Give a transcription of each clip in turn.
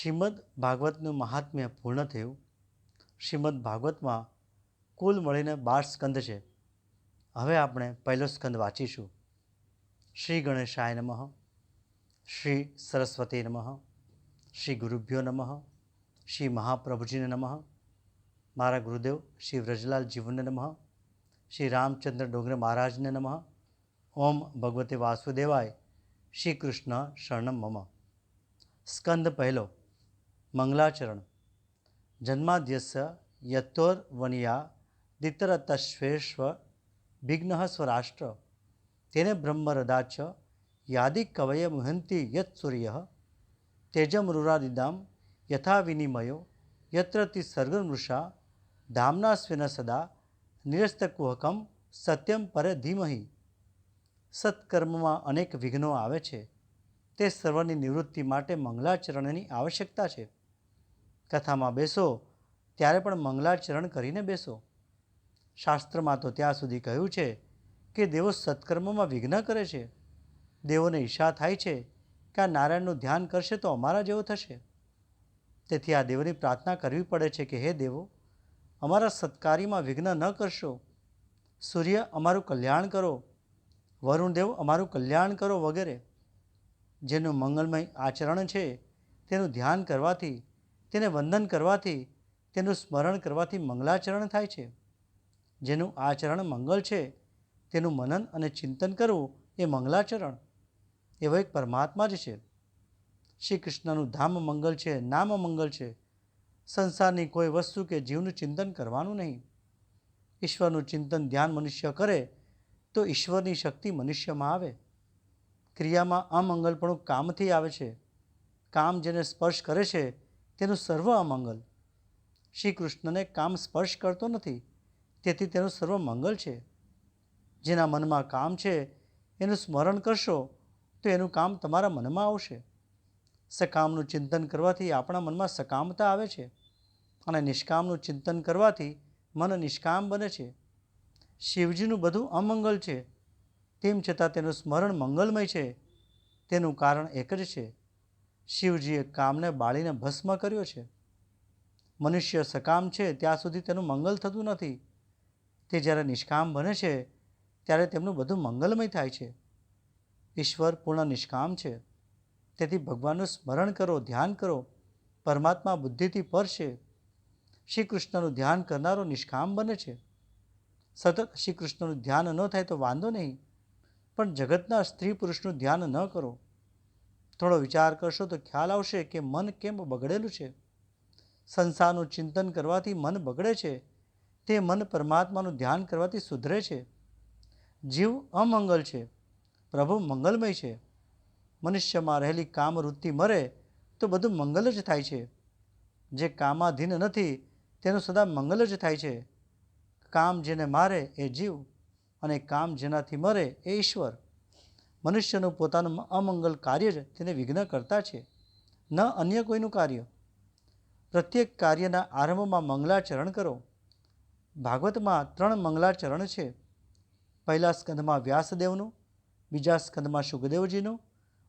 શ્રીમદ ભાગવતનું મહાત્મ્ય પૂર્ણ થયું. શ્રીમદ ભાગવતમાં કુલ મળીને 12 સ્કંદ છે. હવે આપણે પહેલો સ્કંદ વાંચીશું. શ્રી ગણેશાય નમઃ, શ્રી સરસ્વતી નમઃ, શ્રી ગુરુભ્યો નમઃ, શ્રી મહાપ્રભુજીને નમઃ, મારા ગુરુદેવ શ્રી વ્રજલાલ જીવનને નમઃ, શ્રી રામચંદ્ર ડોંગરે મહારાજને નમઃ. ઓમ ભગવતે વાસુદેવાય. શ્રી કૃષ્ણ શરણમ મમ. સ્કંદ પહેલો, મંગલાચરણ. જન્માદ્યસ્ય યત્તોર્વનિયા દિતરતશ્વેશ્વ વિઘ્ન સ્વરાષ્ટ્ર તેને બ્રહ્મરદાચ યાદિ કવય મુહંતિ યત સૂર્ય તેજમરુરાદિદામ યથા વિનિમયો યત્ર તિ સર્ગમૃષા ધામના સ્વેન સદા નિરસ્તકુહકમ સત્યમ પર ધીમહિ. સત્કર્મમાં અનેક વિઘ્નો આવે છે, તે સર્વની નિવૃત્તિ માટે મંગલાચરણની આવશ્યકતા છે. કથામાં બેસો ત્યારે પણ મંગલાચરણ કરીને બેસો. શાસ્ત્રમાં તો ત્યાં સુધી કહ્યું છે કે દેવો સત્કર્મમાં વિઘ્ન કરે છે. દેવોને ઈચ્છા થાય છે કે આ નારાયણનું ધ્યાન કરશે તો અમારા જેવો થશે. તેથી આ દેવની પ્રાર્થના કરવી પડે છે કે હે દેવો, અમારા સત્કાર્યમાં વિઘ્ન ન કરશો. સૂર્ય અમારું કલ્યાણ કરો, વરુણદેવ અમારું કલ્યાણ કરો વગેરે. જેનું મંગલમય આચરણ છે તેનું ધ્યાન કરવાથી, તેને વંદન કરવાથી, તેનું સ્મરણ કરવાથી મંગલાચરણ થાય છે. જેનું આચરણ મંગલ છે તેનું મનન અને ચિંતન કરવું એ મંગલાચરણ. એવો એક પરમાત્મા જ છે. શ્રી કૃષ્ણનું ધામ મંગલ છે, નામ મંગલ છે. સંસારની કોઈ વસ્તુ કે જીવનું ચિંતન કરવાનું નહીં. ઈશ્વરનું ચિંતન ધ્યાન મનુષ્ય કરે તો ઈશ્વરની શક્તિ મનુષ્યમાં આવે. ક્રિયામાં અમંગલપણું કામથી આવે છે. કામ જેને સ્પર્શ કરે છે તેનું સર્વ અમંગલ. શ્રી કૃષ્ણને કામ સ્પર્શ કરતો નથી, તેથી તેનું સર્વ મંગલ છે. જેના મનમાં કામ છે એનું સ્મરણ કરશો તો એનું કામ તમારા મનમાં આવશે. સકામનું ચિંતન કરવાથી આપણા મનમાં સકામતા આવે છે અને નિષ્કામનું ચિંતન કરવાથી મન નિષ્કામ બને છે. શિવજીનું બધું અમંગલ છે, તેમ છતાં તેનું સ્મરણ મંગલમય છે. તેનું કારણ એક જ છે, શિવજીએ કામને બાળીને ભસ્મ કર્યો છે. મનુષ્ય સકામ છે ત્યાં સુધી તેનું મંગલ થતું નથી. તે જ્યારે નિષ્કામ બને છે ત્યારે તેમનું બધું મંગલમય થાય છે. ઈશ્વર પૂર્ણ નિષ્કામ છે, તેથી ભગવાનનું સ્મરણ કરો, ધ્યાન કરો. પરમાત્મા બુદ્ધિથી પર છે. શ્રી કૃષ્ણનું ધ્યાન કરનારો નિષ્કામ બને છે. સતત શ્રી કૃષ્ણનું ધ્યાન ન થાય તો વાંધો નહીં, પણ જગતના સ્ત્રી પુરુષનું ધ્યાન ન કરો. થોડો વિચાર કરશો તો ખ્યાલ આવશે કે મન કેમ બગડેલું છે. સંસારનું ચિંતન કરવાથી મન બગડે છે, તે મન પરમાત્માનું ધ્યાન કરવાથી સુધરે છે. જીવ અમંગલ છે, પ્રભુ મંગલમય છે. મનુષ્યમાં રહેલી કામવૃત્તિ મરે તો બધું મંગલ જ થાય છે. જે કામાધીન નથી તેનું સદા મંગલ જ થાય છે. કામ જેને મારે એ જીવ અને કામ જેનાથી મરે એ ઈશ્વર. મનુષ્યનું પોતાનું અમંગલ કાર્ય જ તેને વિઘ્ન કરતા છે, ન અન્ય કોઈનું કાર્ય. પ્રત્યેક કાર્યના આરંભમાં મંગલાચરણ કરો. ભાગવતમાં 3 મંગલાચરણ છે. પહેલા સ્કંદમાં વ્યાસદેવનું, બીજા સ્કંદમાં શુકદેવજીનું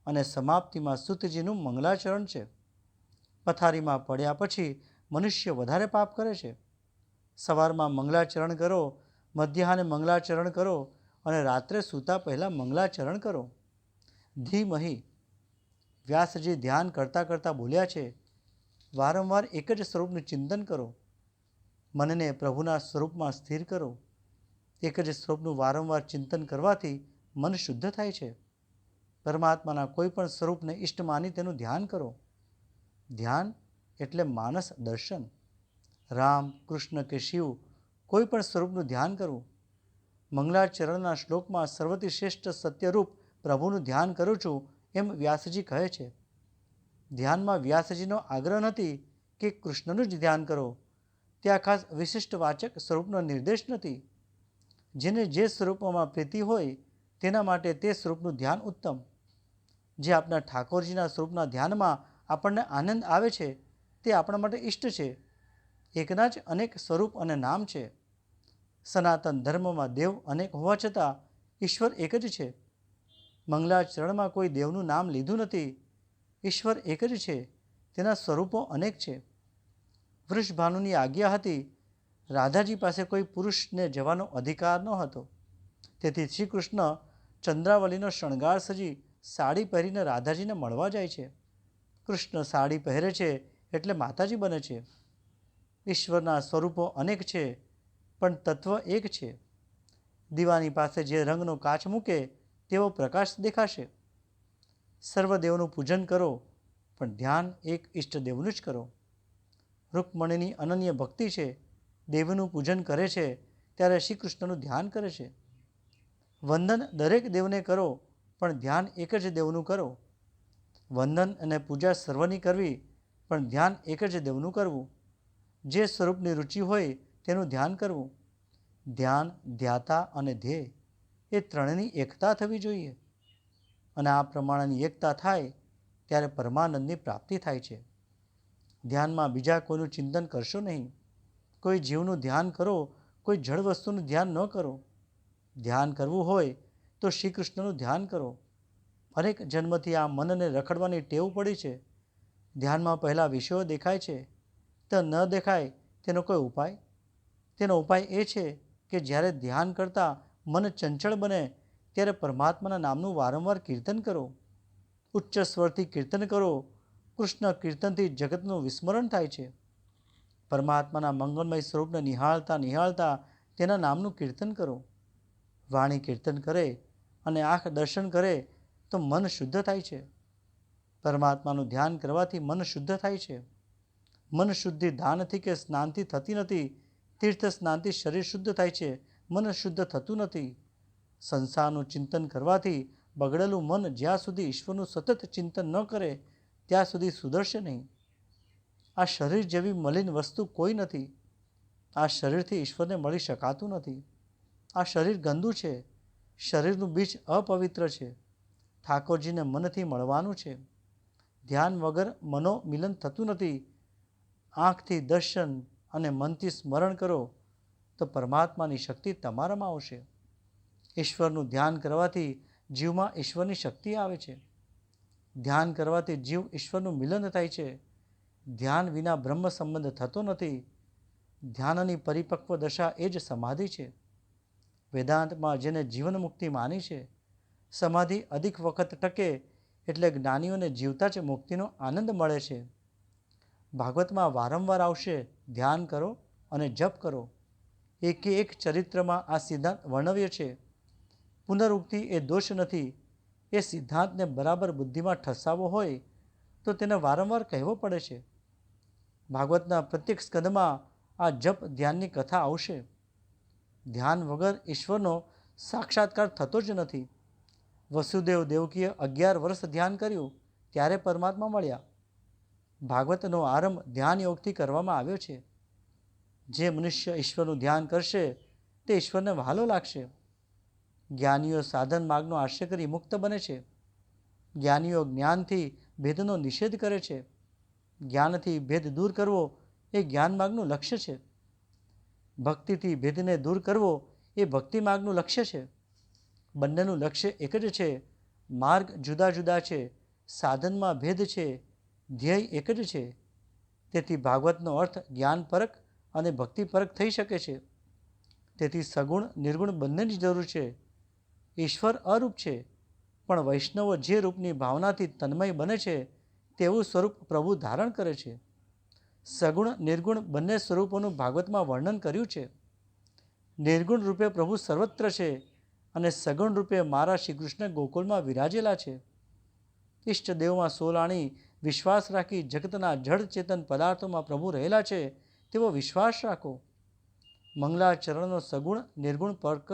અને સમાપ્તિમાં સૂતજીનું મંગલાચરણ છે. પથારીમાં પડ્યા પછી મનુષ્ય વધારે પાપ કરે છે. સવારમાં મંગલાચરણ કરો, મધ્યાહને મંગલાચરણ કરો અને રાત્રે સૂતા પહેલાં મંગલાચરણ કરો. ધીમહિ. વ્યાસજી ધ્યાન કરતાં કરતાં બોલ્યા છે, વારંવાર એક જ સ્વરૂપનું ચિંતન કરો. મનને પ્રભુના સ્વરૂપમાં સ્થિર કરો. એક જ સ્વરૂપનું વારંવાર ચિંતન કરવાથી મન શુદ્ધ થાય છે. પરમાત્માના કોઈ પણ સ્વરૂપને ઇષ્ટ માની તેનું ધ્યાન કરો. ધ્યાન એટલે માનસ દર્શન. રામ, કૃષ્ણ કે શિવ કોઈ પણ સ્વરૂપનું ધ્યાન કરવું. મંગલાચરણના શ્લોકમાં સર્વથી શ્રેષ્ઠ સત્યરૂપ પ્રભુનું ધ્યાન કરું છું એમ વ્યાસજી કહે છે. ધ્યાનમાં વ્યાસજીનો આગ્રહ નથી કે કૃષ્ણનું જ ધ્યાન કરો. ત્યાં ખાસ વિશિષ્ટ વાચક સ્વરૂપનો નિર્દેશ નથી. જેને જે સ્વરૂપમાં પ્રીતિ હોય તેના માટે તે સ્વરૂપનું ધ્યાન ઉત્તમ. જે આપણા ઠાકોરજીના સ્વરૂપના ધ્યાનમાં આપણને આનંદ આવે છે તે આપણા માટે ઇષ્ટ છે. એકના જ અનેક સ્વરૂપ અને નામ છે. સનાતન ધર્મમાં દેવ અનેક હોવા છતાં ઈશ્વર એક જ છે. મંગલાચરણમાં કોઈ દેવનું નામ લીધું નથી. ઈશ્વર એક જ છે. તેના સ્વરૂપો અનેક છે. વૃષભાનુની આજ્ઞા હતી. રાધાજી પાસે કોઈ પુરુષને જવાનો અધિકાર ન હતો. તેથી શ્રી કૃષ્ણ ચંદ્રાવલીનો શણગાર સજી સાડી પહેરીને રાધાજીને મળવા જાય છે. કૃષ્ણ સાડી પહેરે છે એટલે માતાજી બને છે. ઈશ્વરના સ્વરૂપો અનેક છે, પણ તત્વ એક છે. દીવાની પાસે જે રંગનો કાચ મૂકે તેવો પ્રકાશ દેખાશે. સર્વદેવનું પૂજન કરો, પણ ધ્યાન એક ઈષ્ટદેવનું જ કરો. રૂકમણીની અનન્ય ભક્તિ છે. દેવનું પૂજન કરે છે ત્યારે શ્રી કૃષ્ણનું ધ્યાન કરે છે. વંદન દરેક દેવને કરો, પણ ધ્યાન એક જ દેવનું કરો. વંદન અને પૂજા સર્વની કરવી, પણ ધ્યાન એક જ દેવનું કરવું. જે સ્વરૂપની રુચિ હોય તેનું ધ્યાન કરવું. ધ્યાન, ધ્યાતા અને ધ્યેય એ ત્રણેયની એકતા થવી જોઈએ. અને આ પ્રમાણેની એકતા થાય ત્યારે પરમાનંદની પ્રાપ્તિ થાય છે. ધ્યાનમાં બીજા કોઈનું ચિંતન કરશો નહીં. કોઈ જીવનું ધ્યાન કરો, કોઈ જળ વસ્તુનું ધ્યાન ન કરો. ધ્યાન કરવું હોય તો શ્રી કૃષ્ણનું ધ્યાન કરો. અનેક જન્મથી આ મનને રખડવાની ટેવ પડી છે. ધ્યાનમાં પહેલાં વિષયો દેખાય છે તો ન દેખાય તેનો કોઈ ઉપાય? તેનો ઉપાય એ છે કે જ્યારે ધ્યાન કરતાં મન ચંચળ બને ત્યારે પરમાત્માના નામનું વારંવાર કીર્તન કરો. ઉચ્ચ સ્વરથી કીર્તન કરો. કૃષ્ણ કીર્તનથી જગતનું વિસ્મરણ થાય છે. પરમાત્માના મંગળમય સ્વરૂપને નિહાળતા નિહાળતા તેના નામનું કીર્તન કરો. વાણી કીર્તન કરે અને આંખ દર્શન કરે તો મન શુદ્ધ થાય છે. પરમાત્માનું ધ્યાન કરવાથી મન શુદ્ધ થાય છે. મન શુદ્ધિ દાનથી કે સ્નાનથી થતી નથી. તીર્થ સ્નાનથી શરીર શુદ્ધ થાય છે, મન શુદ્ધ થતું નથી. સંસારનું ચિંતન કરવાથી બગડેલું મન જ્યાં સુધી ઈશ્વરનું સતત ચિંતન ન કરે ત્યાં સુધી સુધરશે નહીં. આ શરીર જેવી મલિન વસ્તુ કોઈ નથી. આ શરીરથી ઈશ્વરને મળી શકાતું નથી. આ શરીર ગંદુ છે. શરીરનું બીજ અપવિત્ર છે. ઠાકોરજીને મનથી મળવાનું છે. ધ્યાન વગર મનો મિલન થતું નથી. આંખથી દર્શન અને મનથી સ્મરણ કરો તો પરમાત્માની શક્તિ તમારામાં આવશે. ઈશ્વરનું ધ્યાન કરવાથી જીવમાં ઈશ્વરની શક્તિ આવે છે. ધ્યાન કરવાથી જીવ ઈશ્વરનું મિલન થાય છે. ધ્યાન વિના બ્રહ્મ સંબંધ થતો નથી. ધ્યાનની પરિપક્વ દશા એ જ સમાધિ છે. વેદાંતમાં જેને જીવન મુક્તિ માની છે, સમાધિ અધિક વખત ટકે એટલે જ્ઞાનીઓને જીવતા જ મુક્તિનો આનંદ મળે છે. ભાગવતમાં વારંવાર આવશે, ધ્યાન કરો અને જપ કરો. એકે એક ચરિત્રમાં આ સિદ્ધાંત વર્ણવ્ય છે. પુનરુક્તિ એ દોષ નથી. એ સિદ્ધાંતને બરાબર બુદ્ધિમાં ઠસાવવો હોય તો તેને વારંવાર કહેવો પડે છે. ભાગવતના પ્રત્યેક સ્કંદમાં આ જપ ધ્યાનની કથા આવશે. ધ્યાન વગર ઈશ્વરનો સાક્ષાત્કાર થતો જ નથી. વસુદેવ દેવકીએ 11 વર્ષ ધ્યાન કર્યું ત્યારે પરમાત્મા મળ્યા. ભાગવતનો આરંભ ધ્યાન યોગથી કરવામાં આવ્યો છે. જે મનુષ્ય ઈશ્વરનું ધ્યાન કરશે તે ઈશ્વરને વહાલો લાગશે. જ્ઞાનીઓ સાધન માર્ગનો આશ્રય કરી મુક્ત બને છે. જ્ઞાનીઓ જ્ઞાનથી ભેદનો નિષેધ કરે છે. જ્ઞાનથી ભેદ દૂર કરવો એ જ્ઞાન માર્ગનું લક્ષ્ય છે. ભક્તિથી ભેદને દૂર કરવો એ ભક્તિ માર્ગનું લક્ષ્ય છે. બંનેનું લક્ષ્ય એક જ છે. માર્ગ જુદા જુદા છે. સાધનમાં ભેદ છે. ધ્યેય એક જ છે. તેથી ભાગવતનો અર્થ જ્ઞાનપરક અને ભક્તિપરક થઈ શકે છે. તેથી સગુણ નિર્ગુણ બંનેની જરૂર છે. ઈશ્વર અરૂપ છે, પણ વૈષ્ણવો જે રૂપની ભાવનાથી તન્મય બને છે તેવું સ્વરૂપ પ્રભુ ધારણ કરે છે. સગુણ નિર્ગુણ બંને સ્વરૂપોનું ભાગવતમાં વર્ણન કર્યું છે. નિર્ગુણ રૂપે પ્રભુ સર્વત્ર છે અને સગુણ રૂપે મારા શ્રી કૃષ્ણ ગોકુળમાં વિરાજેલા છે. ઈષ્ટદેવમાં સોલાણી વિશ્વાસ રાખી જગતના જડ ચેતન પદાર્થોમાં પ્રભુ રહેલા છે તેવો વિશ્વાસ રાખો. મંગલાચરણનો સગુણ નિર્ગુણ પરક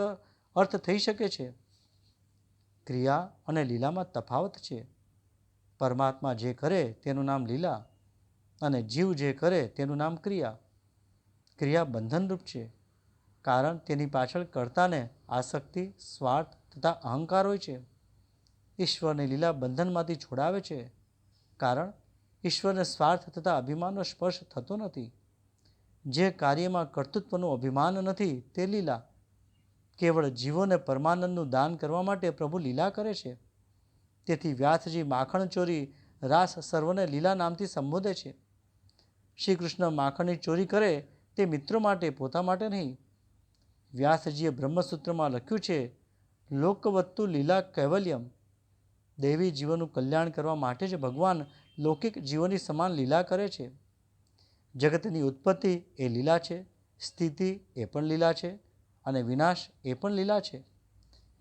અર્થ થઈ શકે છે. ક્રિયા અને લીલામાં તફાવત છે. પરમાત્મા જે કરે તેનું નામ લીલા અને જીવ જે કરે તેનું નામ ક્રિયા. ક્રિયા બંધનરૂપ છે, કારણ તેની પાછળ કર્તાને આસક્તિ, સ્વાર્થ તથા અહંકાર હોય છે. ઈશ્વરની લીલા બંધનમાંથી છોડાવે છે, કારણ ઈશ્વરને સ્વાર્થ તથા અભિમાનનો સ્પર્શ થતો નથી. જે કાર્યમાં કર્તૃત્વનું અભિમાન નથી તે લીલા. કેવળ જીવોને પરમાનંદનું દાન કરવા માટે પ્રભુ લીલા કરે છે. તેથી વ્યાસજી માખણ ચોરી રાસ સર્વને લીલા નામથી સંબોધે છે. શ્રી કૃષ્ણ માખણની ચોરી કરે તે મિત્રો માટે, પોતા માટે નહીં. વ્યાસજીએ બ્રહ્મસૂત્રમાં લખ્યું છે, લોકવત્તુ લીલા કૈવલ્યમ. દૈવી જીવનનું કલ્યાણ કરવા માટે જ ભગવાન લૌકિક જીવનની સમાન લીલા કરે છે. જગતની ઉત્પત્તિ એ લીલા છે, સ્થિતિ એ પણ લીલા છે, અને વિનાશ એ પણ લીલા છે.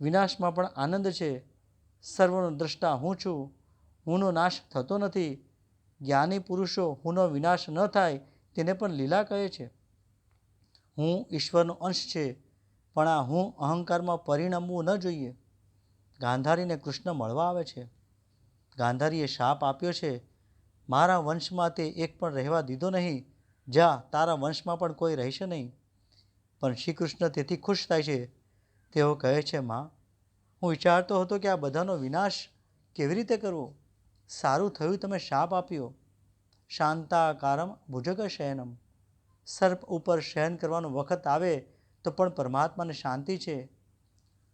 વિનાશમાં પણ આનંદ છે. સર્વનો દ્રષ્ટા હું છું. હુંનો નાશ થતો નથી. જ્ઞાની પુરુષો હુંનો વિનાશ ન થાય તેને પણ લીલા કહે છે. હું ઈશ્વરનો અંશ છે, પણ આ હું અહંકારમાં પરિણમવું ન જોઈએ. ગાંધારીને કૃષ્ણ મળવા આવે છે. ગાંધારીએ શાપ આપ્યો છે, મારા વંશમાં તે એક પણ રહેવા દીધો નહીં. જા, તારા વંશમાં પણ કોઈ રહેશે નહીં. પણ શ્રી કૃષ્ણ તેથી ખુશ થાય છે. તેઓ કહે છે, માં, હું વિચારતો હતો કે આ બધાનો વિનાશ કેવી રીતે કરવો. સારું થયું તમે શાપ આપ્યો. શાંતાકારમ ભુજગ શયનમ. સર્પ ઉપર શયન કરવાનો વખત આવે તો પણ પરમાત્માને શાંતિ છે.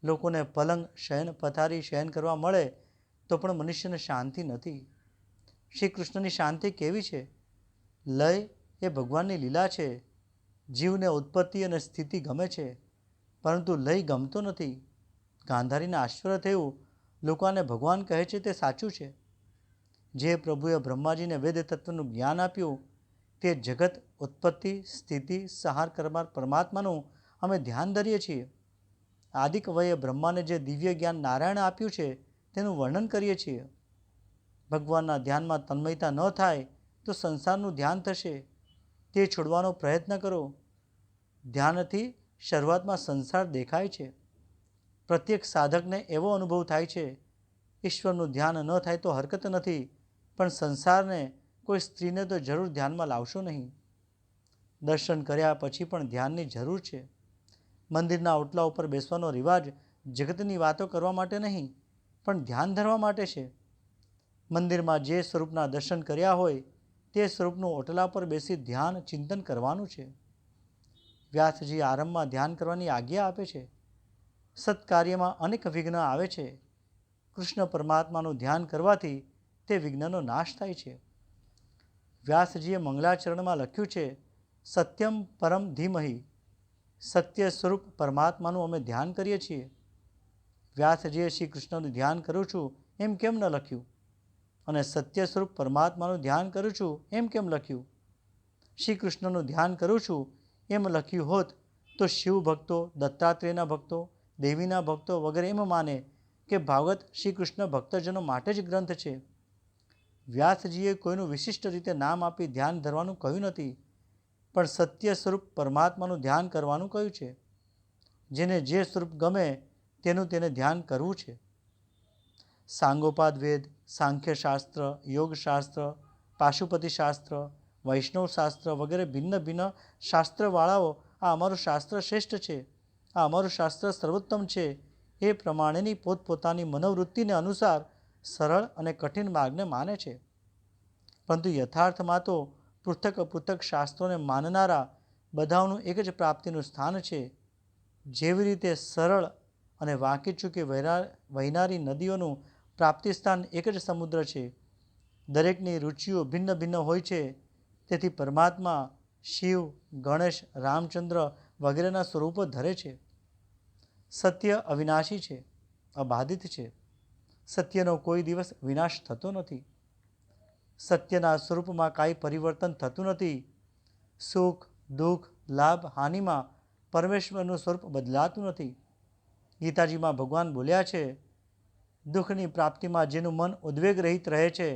લોકોને પલંગ શયન પથારી શયન કરવા મળે તો પણ મનુષ્યને શાંતિ નથી. શ્રી કૃષ્ણની શાંતિ કેવી છે? લય એ ભગવાનની લીલા છે. જીવને ઉત્પત્તિ અને સ્થિતિ ગમે છે, પરંતુ લય ગમતો નથી. ગાંધારીને આશ્ચર્ય થયું. લોકોને ભગવાન કહે છે તે સાચું છે. જે પ્રભુએ બ્રહ્માજીને વેદ તત્વનું જ્ઞાન આપ્યું તે જગત ઉત્પત્તિ સ્થિતિ સંહાર કરનાર પરમાત્માનું અમે ધ્યાન ધરીએ છીએ. આદિક વયે બ્રહ્માને જે દિવ્ય જ્ઞાન નારાયણ આપ્યું છે તેનું વર્ણન કરીએ છીએ. ભગવાનના ધ્યાનમાં તન્મયતા ન થાય તો સંસારનું ધ્યાન થશે. તે છોડવાનો પ્રયત્ન કરો. ધ્યાનથી શરૂઆતમાં સંસાર દેખાય છે. પ્રત્યેક સાધકને એવો અનુભવ થાય છે, ઈશ્વરનું ધ્યાન ન થાય તો હરકત નથી, પણ સંસારને, કોઈ સ્ત્રીને તો જરૂર ધ્યાનમાં લાવશો નહીં. દર્શન કર્યા પછી પણ ધ્યાનની જરૂર છે. મંદિરના ઓટલા ઉપર બેસવાનો રિવાજ જગતની વાતો કરવા માટે નહીં, પણ ધ્યાન ધરવા માટે છે. મંદિરમાં જે સ્વરૂપના દર્શન કર્યા હોય તે સ્વરૂપનું ઓટલા પર બેસી ધ્યાન ચિંતન કરવાનું છે. વ્યાસજી આરંભમાં ધ્યાન કરવાની આજ્ઞા આપે છે. સત્કાર્યમાં અનેક વિઘ્ન આવે છે. કૃષ્ણ પરમાત્માનું ધ્યાન કરવાથી તે વિઘ્નનો નાશ થાય છે. વ્યાસજીએ મંગલાચરણમાં લખ્યું છે, સત્યમ પરમ ધીમહિ. સત્ય સ્વરૂપ પરમાત્માનું અમે ધ્યાન કરીએ છીએ. વ્યાસજીએ શ્રી કૃષ્ણનું ધ્યાન કરું છું એમ કેમ ન લખ્યું? અને સત્ય સ્વરૂપ પરમાત્માનું ધ્યાન કરું છું એમ કેમ લખ્યું? શ્રી કૃષ્ણનું ધ્યાન કરું છું એમ લખ્યું હોત તો શિવ ભક્તો, દત્તાત્રેયના ભક્તો, દેવીના ભક્તો વગેરે એમ માને કે ભાગવત શ્રી કૃષ્ણ ભક્તજનો માટે જ ગ્રંથ છે. વ્યાસજીએ કોઈનું વિશિષ્ટ રીતે નામ આપી ધ્યાન ધરવાનું કહ્યું નથી, પણ સત્ય સ્વરૂપ પરમાત્માનું ધ્યાન કરવાનું કહ્યું છે. જેને જે સ્વરૂપ ગમે તેનું તેને ધ્યાન કરવું છે. સાંગોપાદ વેદ, સાંખ્યશાસ્ત્ર, યોગશાસ્ત્ર, પાશુપતિશાસ્ત્ર, વૈષ્ણવશાસ્ત્ર વગેરે ભિન્ન ભિન્ન શાસ્ત્રવાળાઓ આ અમારું શાસ્ત્ર શ્રેષ્ઠ છે, આ અમારું શાસ્ત્ર સર્વોત્તમ છે એ પ્રમાણેની પોતપોતાની મનોવૃત્તિને અનુસાર સરળ અને કઠિન માર્ગને માને છે. પરંતુ યથાર્થમાં તો પૃથક પૃથક શાસ્ત્રોને માનનારા બધાનું એક જ પ્રાપ્તિનું સ્થાન છે. જેવી રીતે સરળ અને વાંકી ચૂકી વહેનારી નદીઓનું પ્રાપ્તિ સ્થાન એક જ સમુદ્ર છે. દરેકની રુચિઓ ભિન્ન ભિન્ન હોય છે. તેથી પરમાત્મા શિવ, ગણેશ, રામચંદ્ર વગેરેના સ્વરૂપો ધરે છે. સત્ય અવિનાશી છે, અબાધિત છે. સત્યનો કોઈ દિવસ વિનાશ થતો નથી. સત્યના સ્વરૂપમાં કાંઈ પરિવર્તન થતું નથી. સુખ, દુઃખ, લાભ, હાનિમાં પરમેશ્વરનું સ્વરૂપ બદલાતું નથી. ગીતાજીમાં ભગવાન બોલ્યા છે, દુઃખની પ્રાપ્તિમાં જેનું મન ઉદ્વેગ રહિત રહે છે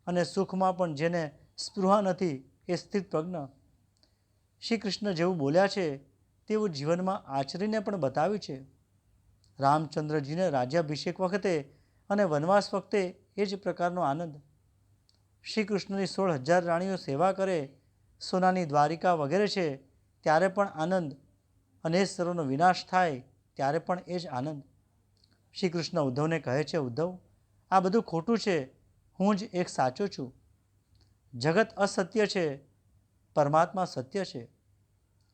અને સુખમાં પણ જેને સ્પૃહા નથી એ સ્થિત પ્રજ્ઞ. શ્રી કૃષ્ણ જેવું બોલ્યા છે તેવું જીવનમાં આચરીને પણ બતાવ્યું છે. રામચંદ્રજીને રાજ્યાભિષેક વખતે અને વનવાસ વખતે એ જ પ્રકારનો આનંદ. શ્રી કૃષ્ણની 16,000 રાણીઓ સેવા કરે, સોનાની દ્વારિકા વગેરે છે ત્યારે પણ આનંદ, અને એ સર્વનો વિનાશ થાય ત્યારે પણ એ જ આનંદ. શ્રી કૃષ્ણ ઉદ્ધવને કહે છે, ઉદ્ધવ, આ બધું ખોટું છે, હું જ એક સાચો છું. જગત અસત્ય છે, પરમાત્મા સત્ય છે.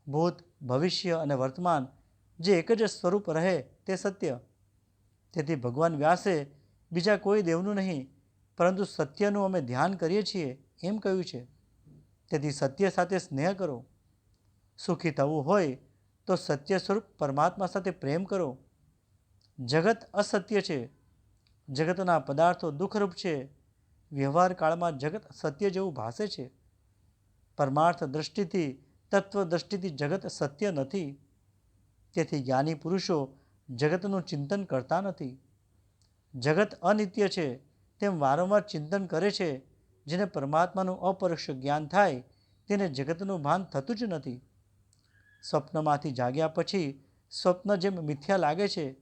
ભૂત, ભવિષ્ય અને વર્તમાન જે એક જ સ્વરૂપ રહે તે સત્ય. તેથી ભગવાન વ્યાસે બીજા કોઈ દેવનું નહીં પરંતુ સત્યનું અમે ધ્યાન કરીએ છીએ એમ કહ્યું છે. તેથી સત્ય સાથે સ્નેહ કરો. સુખી થવું હોય તો સત્ય સ્વરૂપ પરમાત્મા સાથે પ્રેમ કરો. જગત અસત્ય છે. જગતના પદાર્થો દુઃખરૂપ છે. વ્યવહાર કાળમાં જગત સત્ય જેવું ભાસે છે. પરમાર્થ દૃષ્ટિથી, તત્વ દૃષ્ટિથી જગત સત્ય નથી. તેથી જ્ઞાની પુરુષો જગતનું ચિંતન કરતા નથી. જગત અનિત્ય છે તેમ વારંવાર ચિંતન કરે છે. જેને પરમાત્માનું અપરોક્ષ જ્ઞાન થાય તેને જગતનું ભાન થતું જ નથી. સ્વપ્નમાંથી જાગ્યા પછી સ્વપ્ન જેમ મિથ્યા લાગે છે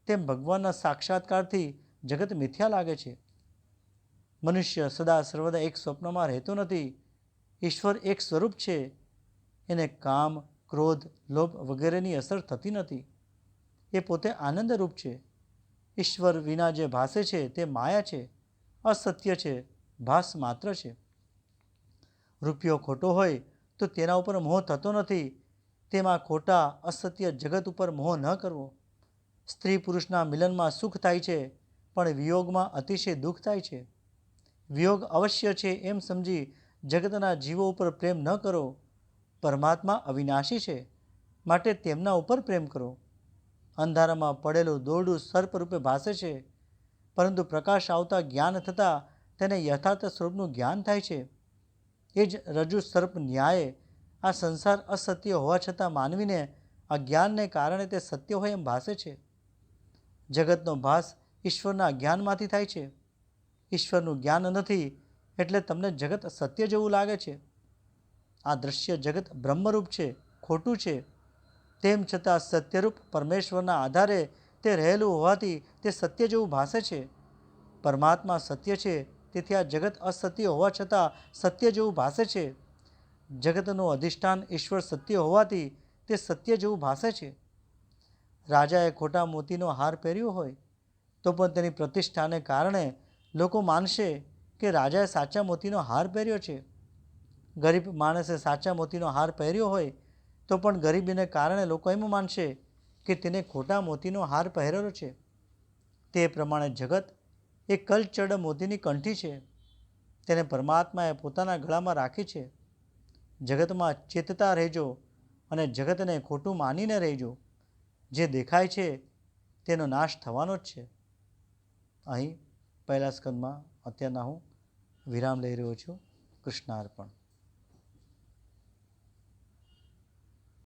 તેમ ભગવાનના સાક્ષાત્કારથી જગત મિથ્યા લાગે છે. મનુષ્ય સદા સર્વદા એક સ્વપ્નમાં રહેતો નથી. ઈશ્વર એક સ્વરૂપ છે. એને કામ, ક્રોધ, લોભ વગેરેની અસર થતી નથી. એ પોતે આનંદરૂપ છે. ઈશ્વર વિના જે ભાસે છે તે માયા છે, અસત્ય છે, ભાસ માત્ર છે. રૂપિયો ખોટો હોય તો તેના ઉપર મોહ થતો નથી. તેમાં ખોટા અસત્ય જગત ઉપર મોહ ન કરવો. સ્ત્રી પુરુષના મિલનમાં સુખ થાય છે, પણ વિયોગમાં અતિશય દુઃખ થાય છે. વિયોગ અવશ્ય છે એમ સમજી જગતના જીવો ઉપર પ્રેમ ન કરો. પરમાત્મા અવિનાશી છે, માટે તેમના ઉપર પ્રેમ કરો. અંધારામાં પડેલું દોરડું સર્પ રૂપે ભાસે છે, પરંતુ પ્રકાશ આવતા જ્ઞાન થતાં તેને યથાર્થ સ્વરૂપનું જ્ઞાન થાય છે. એ જ રજૂ સર્પ ન્યાયે આ સંસાર અસત્ય હોવા છતાં માનવીને અજ્ઞાનને કારણે તે સત્ય હોય એમ ભાસે છે. જગતનો ભાસ ઈશ્વરના જ્ઞાનમાંથી થાય છે. ઈશ્વરનું જ્ઞાન નથી એટલે તમને જગત સત્ય જેવું લાગે છે. આ દૃશ્ય જગત બ્રહ્મરૂપ છે, ખોટું છે. તેમ છતાં સત્યરૂપ પરમેશ્વરના આધારે તે રહેલું હોવાથી તે સત્ય જેવું ભાસે છે. પરમાત્મા સત્ય છે, તેથી આ જગત અસત્ય હોવા છતાં સત્ય જેવું ભાસે છે. જગતનું અધિષ્ઠાન ઈશ્વર સત્ય હોવાથી તે સત્ય જેવું ભાસે છે. રાજાએ ખોટા મોતીનો હાર પહેર્યો હોય તો પણ તેની પ્રતિષ્ઠાને કારણે લોકો માનશે કે રાજાએ સાચા મોતીનો હાર પહેર્યો છે. ગરીબ માણસે સાચા મોતીનો હાર પહેર્યો હોય તો પણ ગરીબીને કારણે લોકો એમ માનશે કે તેને ખોટા મોતીનો હાર પહેરેલો છે. તે પ્રમાણે જગત એ કલચડ મોતીની કંઠી છે. તેને પરમાત્માએ પોતાના ગળામાં રાખી છે. જગતમાં ચેતતા રહેજો અને જગતને ખોટું માનીને રહેજો. જે દેખાય છે તેનો નાશ થવાનો જ છે. અહીં પહેલા સ્કંદમાં અત્યારના હું વિરામ લઈ રહ્યો છું. કૃષ્ણાર્પણ.